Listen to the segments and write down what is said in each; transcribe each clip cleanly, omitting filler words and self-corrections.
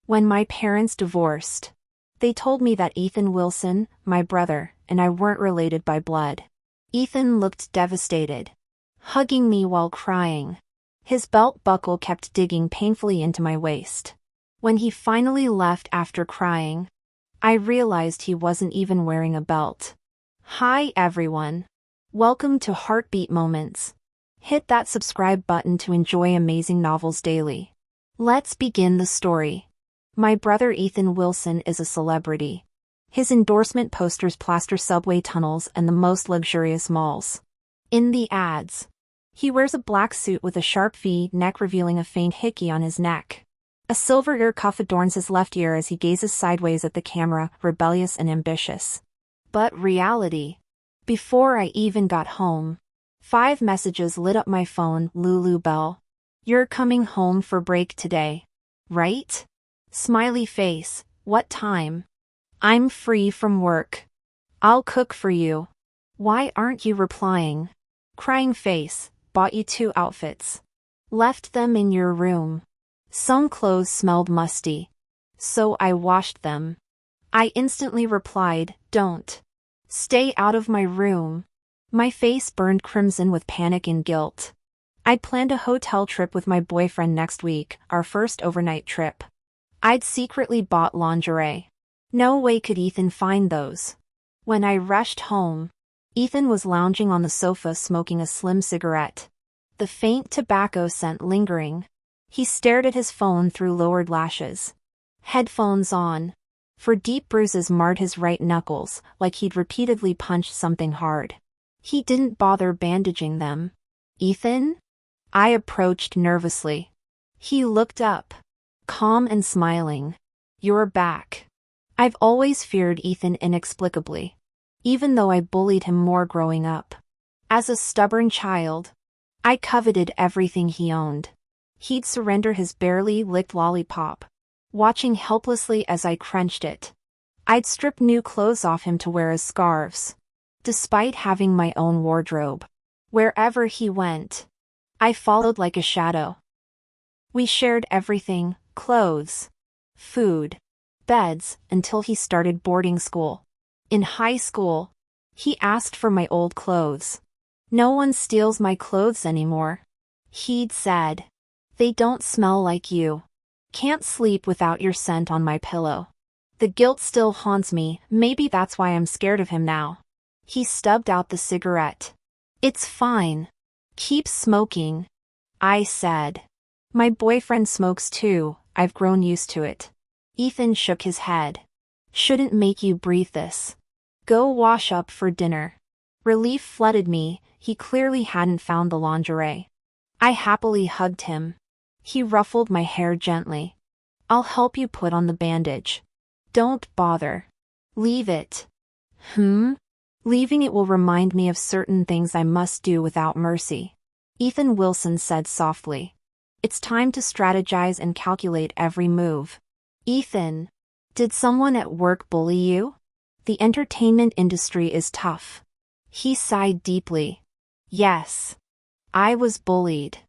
When my parents divorced, they told me that Ethan Wilson, my brother, and I weren't related by blood. Ethan looked devastated, hugging me while crying. His belt buckle kept digging painfully into my waist. When he finally left after crying, I realized he wasn't even wearing a belt. Hi everyone. Welcome to Heartbeat Moments. Hit that subscribe button to enjoy amazing novels daily. Let's begin the story. My brother Ethan Wilson is a celebrity. His endorsement posters plaster subway tunnels and the most luxurious malls. In the ads, he wears a black suit with a sharp V-neck revealing a faint hickey on his neck. A silver ear cuff adorns his left ear as he gazes sideways at the camera, rebellious and ambitious. But reality. Before I even got home, 5 messages lit up my phone. Lulu Bell. You're coming home for break today, right? Smiley face. What time? I'm free from work. I'll cook for you. Why aren't you replying? Crying face. Bought you 2 outfits. Left them in your room. Some clothes smelled musty, so I washed them. I instantly replied, don't. Stay out of my room. My face burned crimson with panic and guilt. I'd planned a hotel trip with my boyfriend next week, our first overnight trip. I'd secretly bought lingerie. No way could Ethan find those. When I rushed home, Ethan was lounging on the sofa smoking a slim cigarette, the faint tobacco scent lingering. He stared at his phone through lowered lashes. Headphones on. For deep bruises marred his right knuckles, like he'd repeatedly punched something hard. He didn't bother bandaging them. Ethan? I approached nervously. He looked up, calm and smiling. You're back. I've always feared Ethan inexplicably, even though I bullied him more growing up. As a stubborn child, I coveted everything he owned. He'd surrender his barely licked lollipop, watching helplessly as I crunched it. I'd strip new clothes off him to wear as scarves, despite having my own wardrobe. Wherever he went, I followed like a shadow. We shared everything, clothes, food, beds, until he started boarding school. In high school, he asked for my old clothes. No one steals my clothes anymore, he'd said. They don't smell like you. Can't sleep without your scent on my pillow. The guilt still haunts me, maybe that's why I'm scared of him now. He stubbed out the cigarette. It's fine. Keep smoking, I said. My boyfriend smokes too, I've grown used to it. Ethan shook his head. Shouldn't make you breathe this. Go wash up for dinner. Relief flooded me, he clearly hadn't found the lingerie. I happily hugged him. He ruffled my hair gently. I'll help you put on the bandage. Don't bother. Leave it. Leaving it will remind me of certain things I must do without mercy. Ethan Wilson said softly. It's time to strategize and calculate every move. Ethan, did someone at work bully you? The entertainment industry is tough. He sighed deeply. Yes. I was bullied.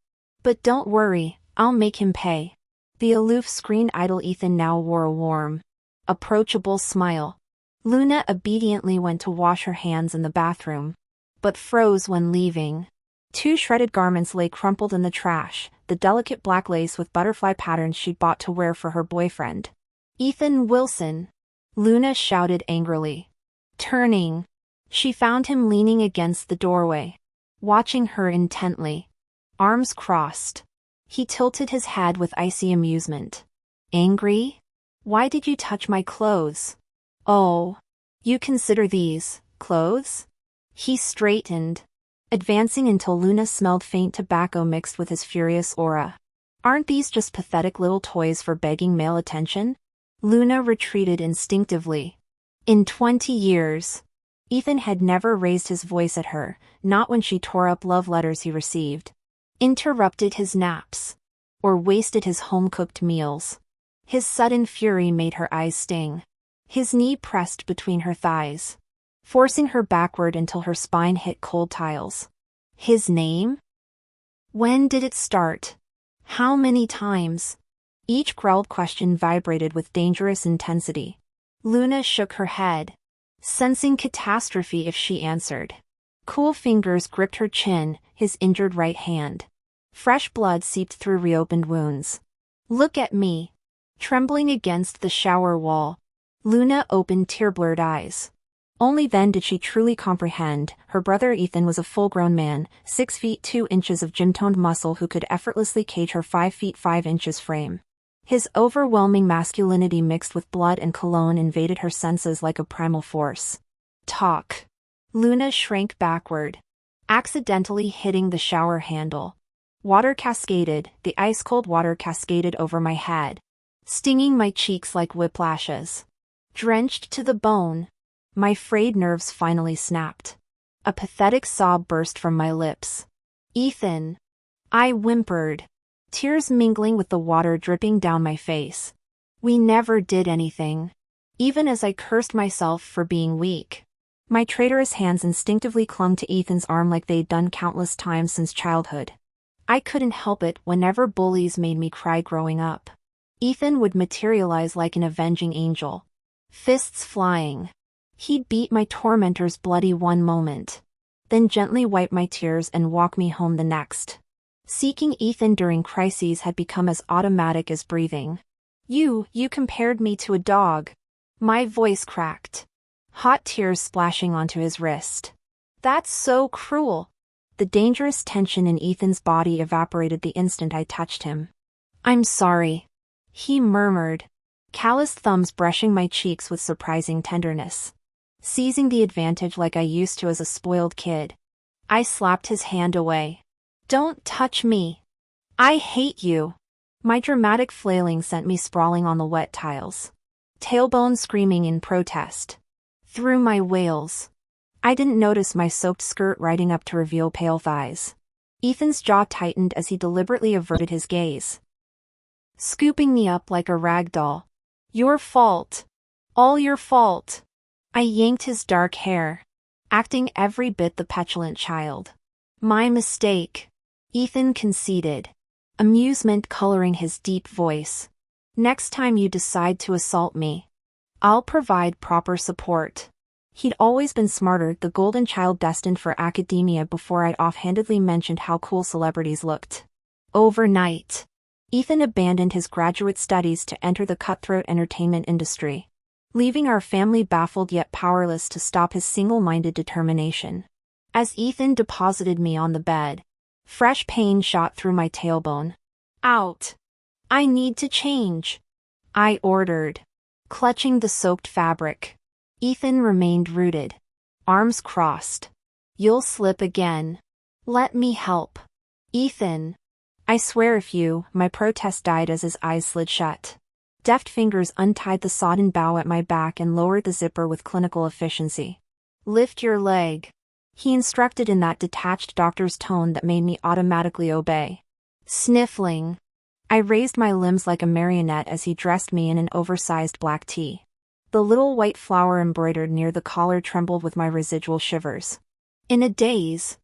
But don't worry, I'll make him pay. The aloof screen idol Ethan now wore a warm, approachable smile. Luna obediently went to wash her hands in the bathroom, but froze when leaving. 2 shredded garments lay crumpled in the trash, the delicate black lace with butterfly patterns she'd bought to wear for her boyfriend. Ethan Wilson, Luna shouted angrily. Turning, she found him leaning against the doorway, watching her intently. Arms crossed. He tilted his head with icy amusement. Angry? Why did you touch my clothes? Oh, you consider these clothes? He straightened, advancing until Luna smelled faint tobacco mixed with his furious aura. Aren't these just pathetic little toys for begging male attention? Luna retreated instinctively. In 20 years, Ethan had never raised his voice at her, not when she tore up love letters he received, interrupted his naps, or wasted his home-cooked meals. His sudden fury made her eyes sting. His knee pressed between her thighs, forcing her backward until her spine hit cold tiles. His name? When did it start? How many times? Each growled question vibrated with dangerous intensity. Luna shook her head, sensing catastrophe if she answered. Cool fingers gripped her chin, his injured right hand. Fresh blood seeped through reopened wounds. Look at me. Trembling against the shower wall, Luna opened tear-blurred eyes. Only then did she truly comprehend. Her brother Ethan was a full-grown man, 6 feet 2 inches of gym-toned muscle who could effortlessly cage her 5 feet 5 inches frame. His overwhelming masculinity mixed with blood and cologne invaded her senses like a primal force. Talk. Luna shrank backward, accidentally hitting the shower handle. Water cascaded, the ice-cold water cascaded over my head, stinging my cheeks like whiplashes. Drenched to the bone, my frayed nerves finally snapped. A pathetic sob burst from my lips. Ethan. I whimpered, tears mingling with the water dripping down my face. We never did anything. Even as I cursed myself for being weak, my traitorous hands instinctively clung to Ethan's arm like they'd done countless times since childhood. I couldn't help it whenever bullies made me cry growing up. Ethan would materialize like an avenging angel, fists flying. He'd beat my tormentors bloody one moment, then gently wipe my tears and walk me home the next. Seeking Ethan during crises had become as automatic as breathing. You compared me to a dog. My voice cracked, hot tears splashing onto his wrist. That's so cruel. The dangerous tension in Ethan's body evaporated the instant I touched him. I'm sorry, he murmured, calloused thumbs brushing my cheeks with surprising tenderness. Seizing the advantage like I used to as a spoiled kid, I slapped his hand away. Don't touch me. I hate you. My dramatic flailing sent me sprawling on the wet tiles, tailbone screaming in protest. Through my wails, I didn't notice my soaked skirt riding up to reveal pale thighs. Ethan's jaw tightened as he deliberately averted his gaze, scooping me up like a rag doll. Your fault. All your fault. I yanked his dark hair, acting every bit the petulant child. My mistake, Ethan conceded, amusement coloring his deep voice. Next time you decide to assault me, I'll provide proper support. He'd always been smarter, the golden child destined for academia, before I'd offhandedly mentioned how cool celebrities looked. Overnight, Ethan abandoned his graduate studies to enter the cutthroat entertainment industry, leaving our family baffled yet powerless to stop his single-minded determination. As Ethan deposited me on the bed, fresh pain shot through my tailbone. Out. I need to change, I ordered, clutching the soaked fabric. Ethan remained rooted, arms crossed. You'll slip again. Let me help. Ethan. I swear if you, my protest died as his eyes slid shut. Deft fingers untied the sodden bow at my back and lowered the zipper with clinical efficiency. Lift your leg, he instructed in that detached doctor's tone that made me automatically obey. Sniffling, I raised my limbs like a marionette as he dressed me in an oversized black tee. The little white flower embroidered near the collar trembled with my residual shivers. In a daze,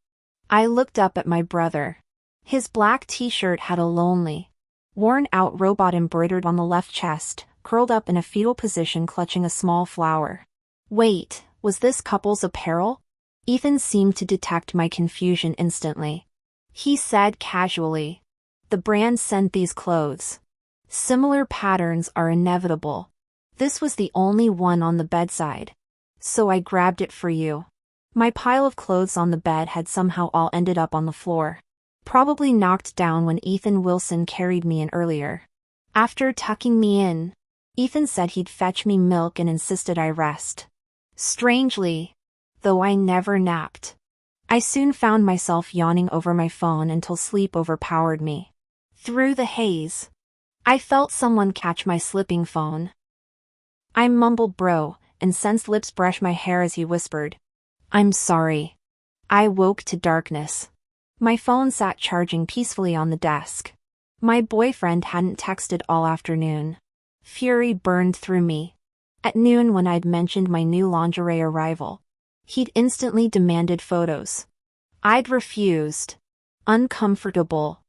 I looked up at my brother. His black t-shirt had a lonely, worn-out robot embroidered on the left chest, curled up in a fetal position clutching a small flower. Wait, was this couple's apparel? Ethan seemed to detect my confusion instantly. He said casually, the brand sent these clothes. Similar patterns are inevitable. This was the only one on the bedside, so I grabbed it for you. My pile of clothes on the bed had somehow all ended up on the floor, probably knocked down when Ethan Wilson carried me in earlier. After tucking me in, Ethan said he'd fetch me milk and insisted I rest. Strangely, though I never napped, I soon found myself yawning over my phone until sleep overpowered me. Through the haze, I felt someone catch my slipping phone. I mumbled bro, and sensed lips brush my hair as he whispered, I'm sorry. I woke to darkness. My phone sat charging peacefully on the desk. My boyfriend hadn't texted all afternoon. Fury burned through me. At noon, when I'd mentioned my new lingerie arrival, he'd instantly demanded photos. I'd refused, uncomfortable.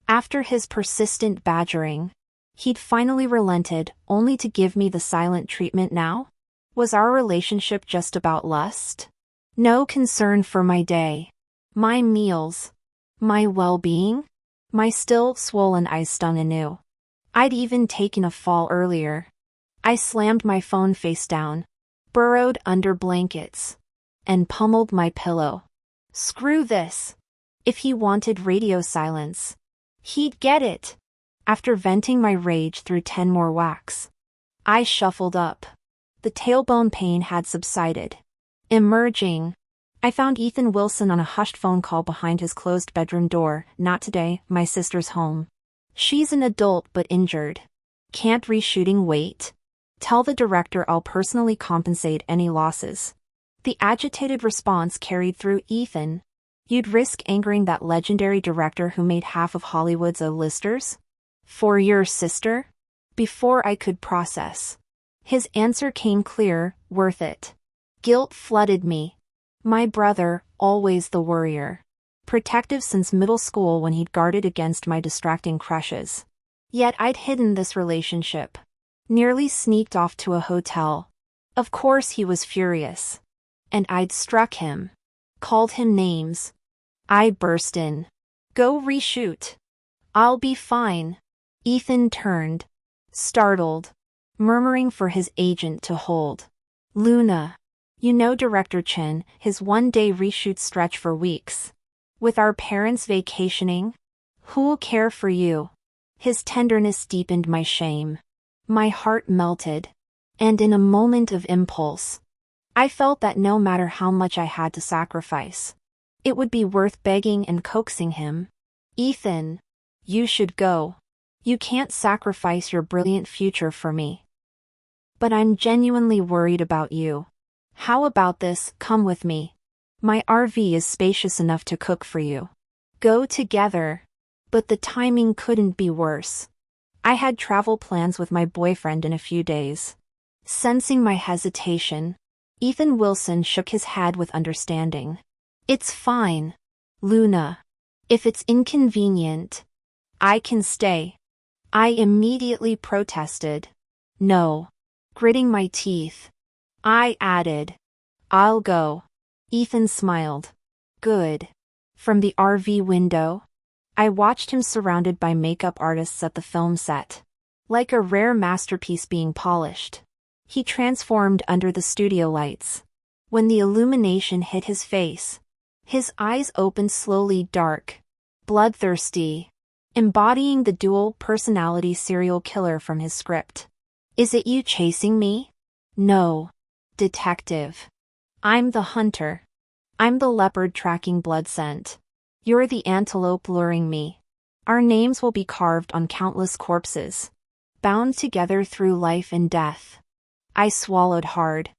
After his persistent badgering, He'd finally relented, only to give me the silent treatment now? Was our relationship just about lust? No concern for my day, my meals, my well-being? My still swollen eyes stung anew. I'd even taken a fall earlier. I slammed my phone face down, burrowed under blankets, and pummeled my pillow. Screw this. If he wanted radio silence, he'd get it. After venting my rage through 10 more whacks, I shuffled up. The tailbone pain had subsided. Emerging, I found Ethan Wilson on a hushed phone call behind his closed bedroom door. Not today, my sister's home. She's an adult but injured. Can't reshooting wait? Tell the director I'll personally compensate any losses. The agitated response carried through. Ethan, you'd risk angering that legendary director who made half of Hollywood's A-listers? For your sister? Before I could process, his answer came clear, worth it. Guilt flooded me. My brother, always the worrier. Protective since middle school when he'd guarded against my distracting crushes. Yet I'd hidden this relationship. Nearly sneaked off to a hotel. Of course he was furious. And I'd struck him. Called him names. I burst in. Go reshoot. I'll be fine. Ethan turned. Startled. Murmuring for his agent to hold. Luna. You know Director Chin, his one-day reshoot stretch for weeks. With our parents vacationing? Who'll care for you? His tenderness deepened my shame. My heart melted. And in a moment of impulse, I felt that no matter how much I had to sacrifice, it would be worth begging and coaxing him. Ethan, you should go. You can't sacrifice your brilliant future for me. But I'm genuinely worried about you. How about this? Come with me. My RV is spacious enough to cook for you. Go together. But the timing couldn't be worse. I had travel plans with my boyfriend in a few days. Sensing my hesitation, Ethan Wilson shook his head with understanding. It's fine, Luna. If it's inconvenient, I can stay. I immediately protested. No. Gritting my teeth, I added, I'll go. Ethan smiled. Good. From the RV window, I watched him surrounded by makeup artists at the film set. Like a rare masterpiece being polished. He transformed under the studio lights. When the illumination hit his face, his eyes opened slowly, dark, bloodthirsty, embodying the dual-personality serial killer from his script. Is it you chasing me? No. Detective. I'm the hunter. I'm the leopard tracking blood scent. You're the antelope luring me. Our names will be carved on countless corpses, bound together through life and death. I swallowed hard.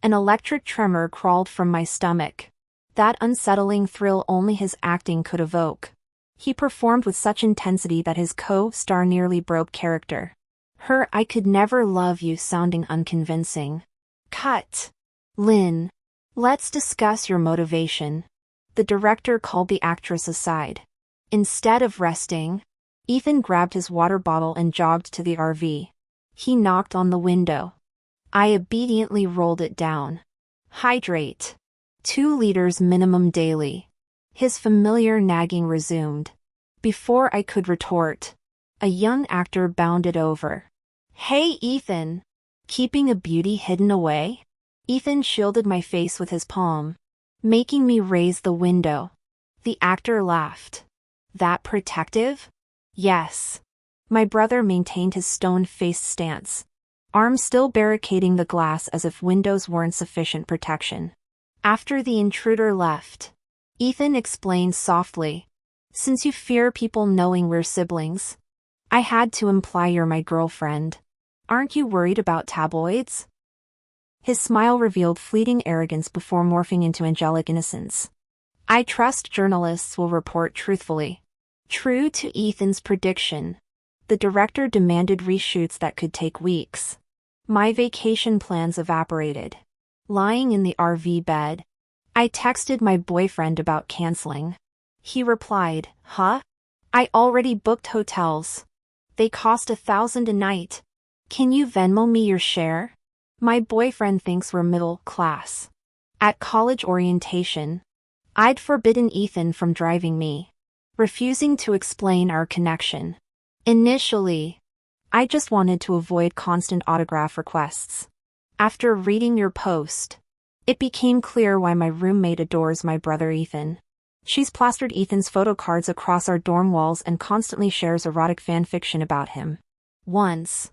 An electric tremor crawled from my stomach. That unsettling thrill only his acting could evoke. He performed with such intensity that his co-star nearly broke character. Her "I could never love you" sounding unconvincing. Cut. Lynn. Let's discuss your motivation. The director called the actress aside. Instead of resting, Ethan grabbed his water bottle and jogged to the RV. He knocked on the window. I obediently rolled it down. Hydrate. 2 liters minimum daily. His familiar nagging resumed. Before I could retort, a young actor bounded over. Hey, Ethan! Keeping a beauty hidden away? Ethan shielded my face with his palm, making me raise the window. The actor laughed. That protective? Yes. My brother maintained his stone-faced stance, arms still barricading the glass as if windows weren't sufficient protection. After the intruder left, Ethan explained softly. Since you fear people knowing we're siblings, I had to imply you're my girlfriend. Aren't you worried about tabloids? His smile revealed fleeting arrogance before morphing into angelic innocence. I trust journalists will report truthfully. True to Ethan's prediction, the director demanded reshoots that could take weeks. My vacation plans evaporated. Lying in the RV bed, I texted my boyfriend about canceling. He replied, "Huh? I already booked hotels. They cost $1,000 a night. Can you Venmo me your share? My boyfriend thinks we're middle class. At college orientation, I'd forbidden Ethan from driving me, refusing to explain our connection. Initially, I just wanted to avoid constant autograph requests. After reading your post, it became clear why my roommate adores my brother Ethan. She's plastered Ethan's photo cards across our dorm walls and constantly shares erotic fan fiction about him. Once,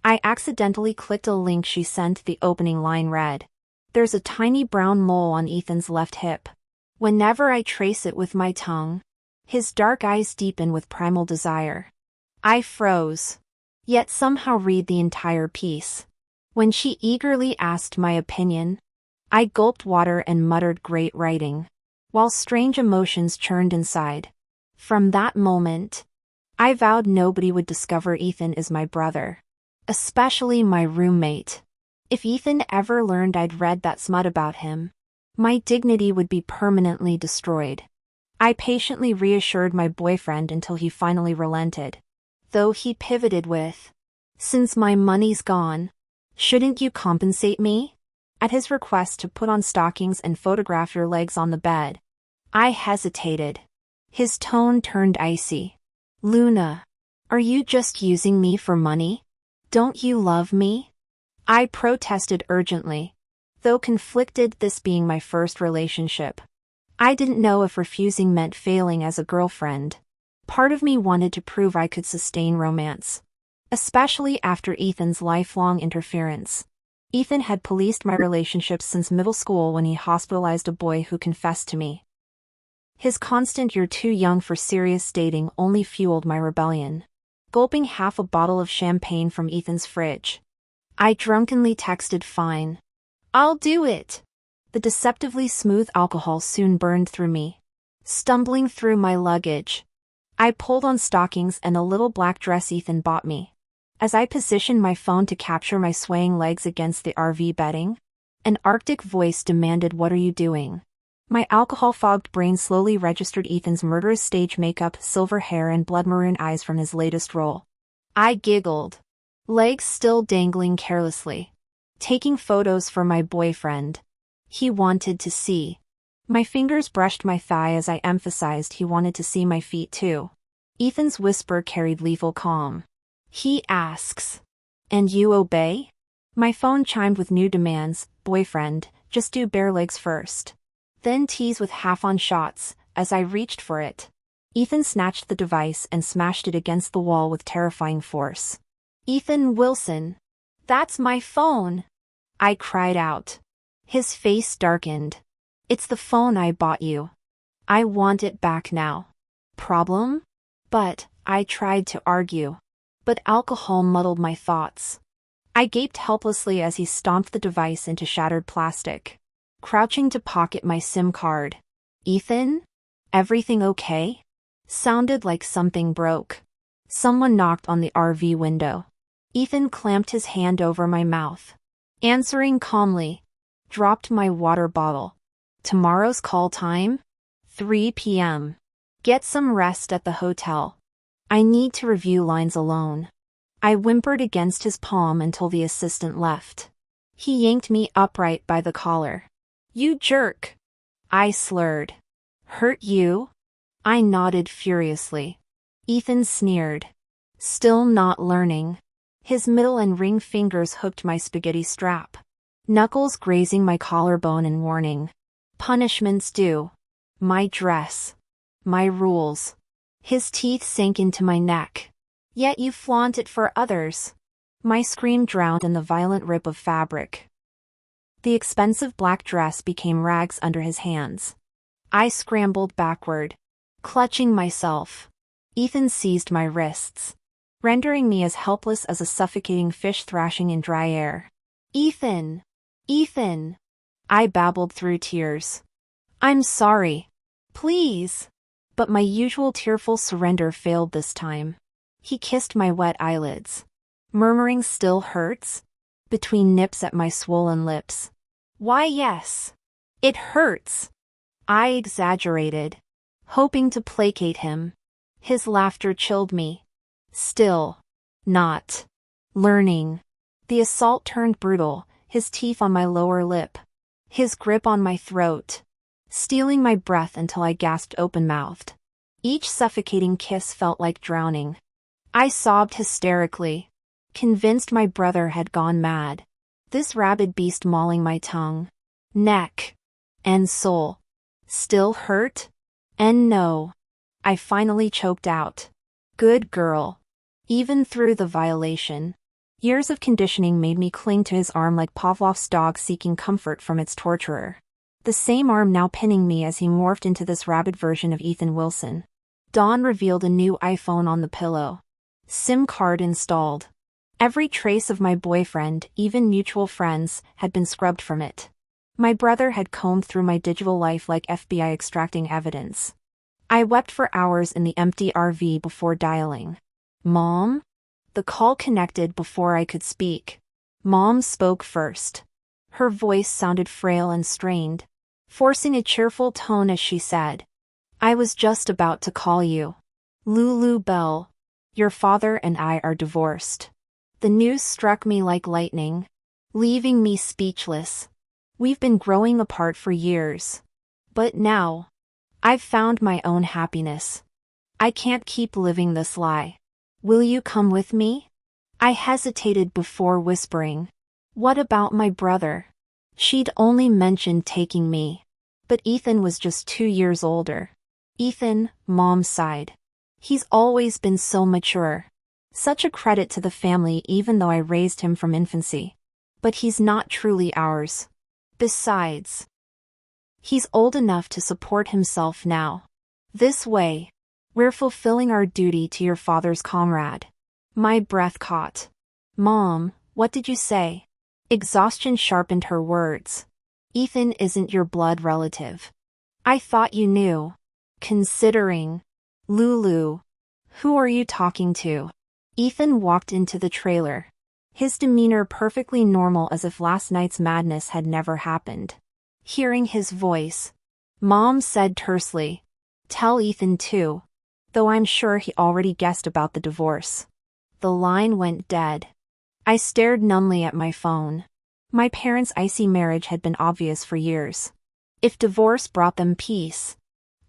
I accidentally clicked a link she sent. The opening line read, "There's a tiny brown mole on Ethan's left hip." Whenever I trace it with my tongue, his dark eyes deepen with primal desire. I froze, yet somehow read the entire piece. When she eagerly asked my opinion, I gulped water and muttered, "Great writing," while strange emotions churned inside. From that moment, I vowed nobody would discover Ethan is my brother, especially my roommate. If Ethan ever learned I'd read that smut about him, my dignity would be permanently destroyed. I patiently reassured my boyfriend until he finally relented, though he pivoted with, "Since my money's gone, shouldn't you compensate me?" At his request to put on stockings and photograph your legs on the bed, I hesitated. His tone turned icy. "Luna, are you just using me for money? Don't you love me?" I protested urgently, though conflicted, this being my first relationship. I didn't know if refusing meant failing as a girlfriend. Part of me wanted to prove I could sustain romance, especially after Ethan's lifelong interference. Ethan had policed my relationships since middle school when he hospitalized a boy who confessed to me. His constant "you're too young for serious dating" only fueled my rebellion. Gulping half a bottle of champagne from Ethan's fridge, I drunkenly texted, "Fine. I'll do it." The deceptively smooth alcohol soon burned through me. Stumbling through my luggage, I pulled on stockings and a little black dress Ethan bought me. As I positioned my phone to capture my swaying legs against the RV bedding, an Arctic voice demanded, "What are you doing?" My alcohol-fogged brain slowly registered Ethan's murderous stage makeup, silver hair and blood maroon eyes from his latest role. I giggled, legs still dangling carelessly, taking photos for my boyfriend. He wanted to see. My fingers brushed my thigh as I emphasized he wanted to see my feet too. Ethan's whisper carried lethal calm. He asks, "And you obey?" My phone chimed with new demands. "Boyfriend, just do bare legs first. Then tease with half-on shots." As I reached for it, Ethan snatched the device and smashed it against the wall with terrifying force. "Ethan Wilson, that's my phone!" I cried out. His face darkened. "It's the phone I bought you. I want it back now." "Problem?" But I tried to argue, but alcohol muddled my thoughts. I gaped helplessly as he stomped the device into shattered plastic, crouching to pocket my SIM card. "Ethan? Everything okay?" Sounded like something broke. Someone knocked on the RV window. Ethan clamped his hand over my mouth, answering calmly. Dropped my water bottle. "Tomorrow's call time? 3 p.m. Get some rest at the hotel. I need to review lines alone." I whimpered against his palm until the assistant left. He yanked me upright by the collar. "You jerk!" I slurred. "Hurt you?" I nodded furiously. Ethan sneered. Still not learning. His middle and ring fingers hooked my spaghetti strap, knuckles grazing my collarbone and warning. "Punishments due. My dress. My rules." His teeth sank into my neck. "Yet you flaunt it for others." My scream drowned in the violent rip of fabric. The expensive black dress became rags under his hands. I scrambled backward, clutching myself. Ethan seized my wrists, rendering me as helpless as a suffocating fish thrashing in dry air. "Ethan! Ethan!" I babbled through tears. "I'm sorry. Please." But my usual tearful surrender failed this time. He kissed my wet eyelids, murmuring, "Still hurts?" between nips at my swollen lips. "Why, yes. It hurts." I exaggerated, hoping to placate him. His laughter chilled me. "Still, Not learning. The assault turned brutal, his teeth on my lower lip. His grip on my throat. Stealing my breath until I gasped open-mouthed. Each suffocating kiss felt like drowning. I sobbed hysterically, convinced my brother had gone mad. This rabid beast mauling my tongue, neck, and soul. Still hurt? And no. I finally choked out. Good girl. Even through the violation. Years of conditioning made me cling to his arm like Pavlov's dog seeking comfort from its torturer. The same arm now pinning me as he morphed into this rabid version of Ethan Wilson. Dawn revealed a new iPhone on the pillow. SIM card installed. Every trace of my boyfriend, even mutual friends, had been scrubbed from it. My brother had combed through my digital life like FBI extracting evidence. I wept for hours in the empty RV before dialing. Mom? The call connected before I could speak. Mom spoke first. Her voice sounded frail and strained, forcing a cheerful tone as she said, I was just about to call you. Lulu Bell. Your father and I are divorced. The news struck me like lightning, leaving me speechless. We've been growing apart for years. But now, I've found my own happiness. I can't keep living this lie. Will you come with me? I hesitated before whispering. What about my brother? She'd only mentioned taking me. But Ethan was just 2 years older. Ethan, Mom sighed. He's always been so mature. Such a credit to the family even though I raised him from infancy. But he's not truly ours. Besides, he's old enough to support himself now. This way, we're fulfilling our duty to your father's comrade. My breath caught. Mom, what did you say? Exhaustion sharpened her words. Ethan isn't your blood relative. I thought you knew. Considering. Lulu. Who are you talking to? Ethan walked into the trailer. His demeanor perfectly normal as if last night's madness had never happened. Hearing his voice, Mom said tersely, tell Ethan too, though I'm sure he already guessed about the divorce. The line went dead. I stared numbly at my phone. My parents' icy marriage had been obvious for years. If divorce brought them peace,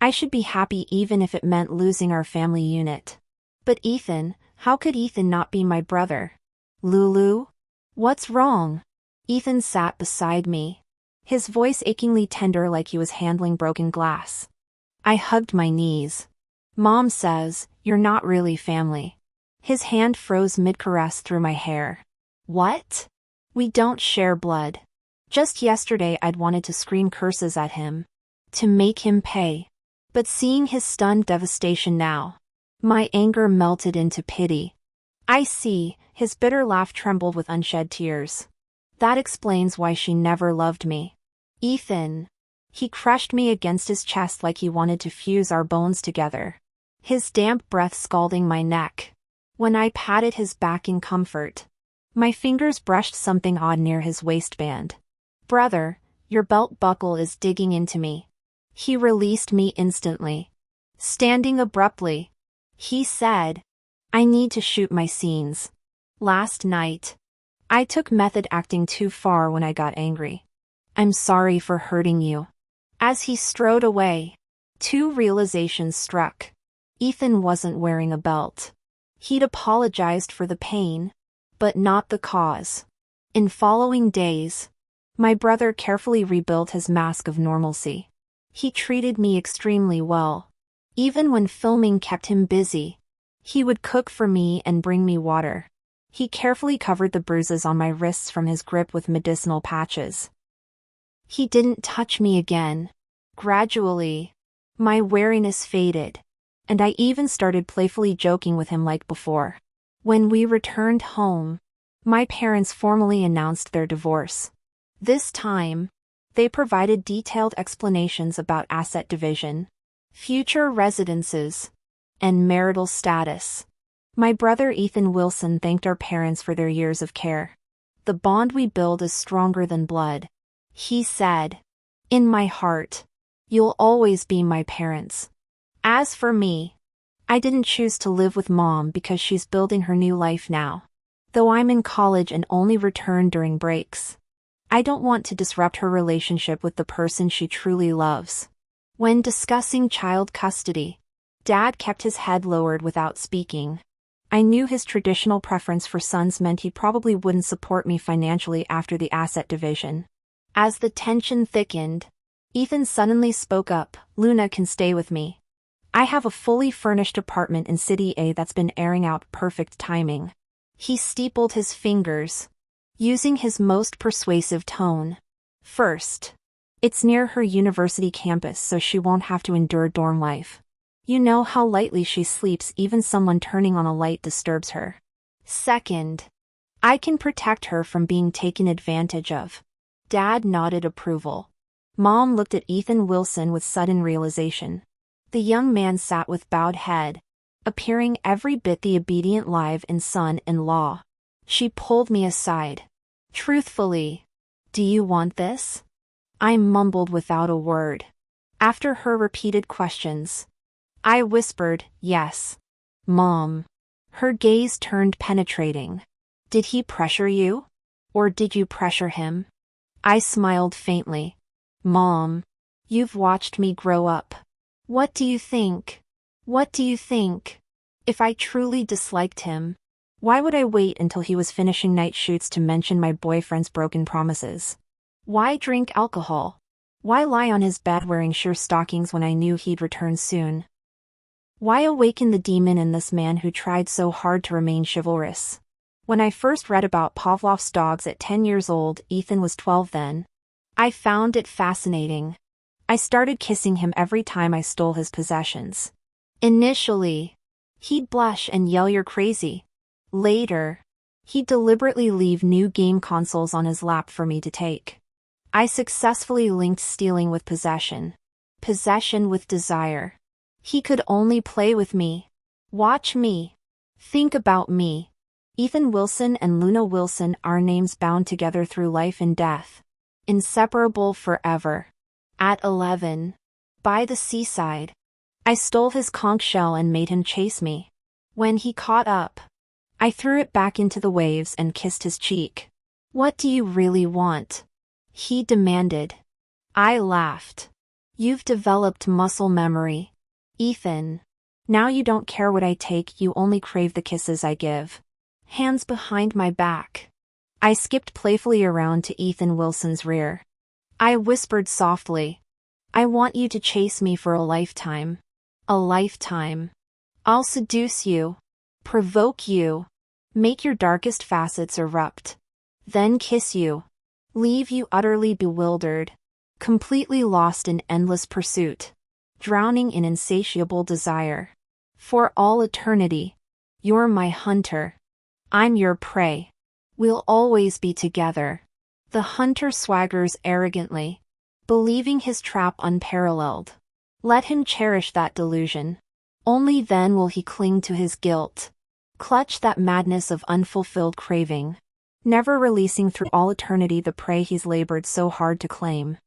I should be happy even if it meant losing our family unit. But Ethan, how could Ethan not be my brother? Lulu? What's wrong? Ethan sat beside me, his voice achingly tender like he was handling broken glass. I hugged my knees. Mom says, you're not really family. His hand froze mid-caress through my hair. What? We don't share blood. Just yesterday I'd wanted to scream curses at him. To make him pay. But seeing his stunned devastation now, my anger melted into pity. I see, his bitter laugh trembled with unshed tears. That explains why she never loved me. Ethan. He crushed me against his chest like he wanted to fuse our bones together. His damp breath scalding my neck. When I patted his back in comfort, my fingers brushed something odd near his waistband. Brother, your belt buckle is digging into me. He released me instantly. Standing abruptly, he said, I need to shoot my scenes. Last night, I took method acting too far when I got angry. I'm sorry for hurting you. As he strode away, 2 realizations struck. Ethan wasn't wearing a belt. He'd apologized for the pain, but not the cause. In following days, my brother carefully rebuilt his mask of normalcy. He treated me extremely well. Even when filming kept him busy, he would cook for me and bring me water. He carefully covered the bruises on my wrists from his grip with medicinal patches. He didn't touch me again. Gradually, my wariness faded, and I even started playfully joking with him like before. When we returned home, my parents formally announced their divorce. This time, they provided detailed explanations about asset division, future residences, and marital status. My brother Ethan Wilson thanked our parents for their years of care. The bond we build is stronger than blood. He said, in my heart, you'll always be my parents. As for me, I didn't choose to live with Mom because she's building her new life now. Though I'm in college and only return during breaks. I don't want to disrupt her relationship with the person she truly loves. When discussing child custody, Dad kept his head lowered without speaking. I knew his traditional preference for sons meant he probably wouldn't support me financially after the asset division. As the tension thickened, Ethan suddenly spoke up, "Luna can stay with me. I have a fully furnished apartment in City A that's been airing out, perfect timing." He steepled his fingers, using his most persuasive tone. "First, it's near her university campus so she won't have to endure dorm life. You know how lightly she sleeps, even someone turning on a light disturbs her. Second, I can protect her from being taken advantage of." Dad nodded approval. Mom looked at Ethan Wilson with sudden realization. The young man sat with bowed head, appearing every bit the obedient live-in son-in-law. She pulled me aside. "Truthfully, do you want this?" I mumbled without a word. After her repeated questions, I whispered, "Yes, Mom." Her gaze turned penetrating. "Did he pressure you? Or did you pressure him?" I smiled faintly. "Mom, you've watched me grow up. What do you think? What do you think? If I truly disliked him, why would I wait until he was finishing night shoots to mention my boyfriend's broken promises? Why drink alcohol? Why lie on his bed wearing sheer stockings when I knew he'd return soon? Why awaken the demon in this man who tried so hard to remain chivalrous? When I first read about Pavlov's dogs at 10 years old, Ethan was 12 then. I found it fascinating. I started kissing him every time I stole his possessions. Initially, he'd blush and yell, "You're crazy." Later, he'd deliberately leave new game consoles on his lap for me to take. I successfully linked stealing with possession. Possession with desire. He could only play with me. Watch me. Think about me. Ethan Wilson and Luna Wilson, our names bound together through life and death. Inseparable forever. At 11. By the seaside. I stole his conch shell and made him chase me. When he caught up, I threw it back into the waves and kissed his cheek. "What do you really want?" he demanded. I laughed. "You've developed muscle memory, Ethan. Now you don't care what I take, you only crave the kisses I give." Hands behind my back. I skipped playfully around to Ethan Wilson's rear. I whispered softly, "I want you to chase me for a lifetime. A lifetime. I'll seduce you, provoke you, make your darkest facets erupt, then kiss you, leave you utterly bewildered, completely lost in endless pursuit, drowning in insatiable desire. For all eternity, you're my hunter. I'm your prey. We'll always be together." The hunter swaggers arrogantly, believing his trap unparalleled. Let him cherish that delusion. Only then will he cling to his guilt, clutch that madness of unfulfilled craving, never releasing through all eternity the prey he's labored so hard to claim.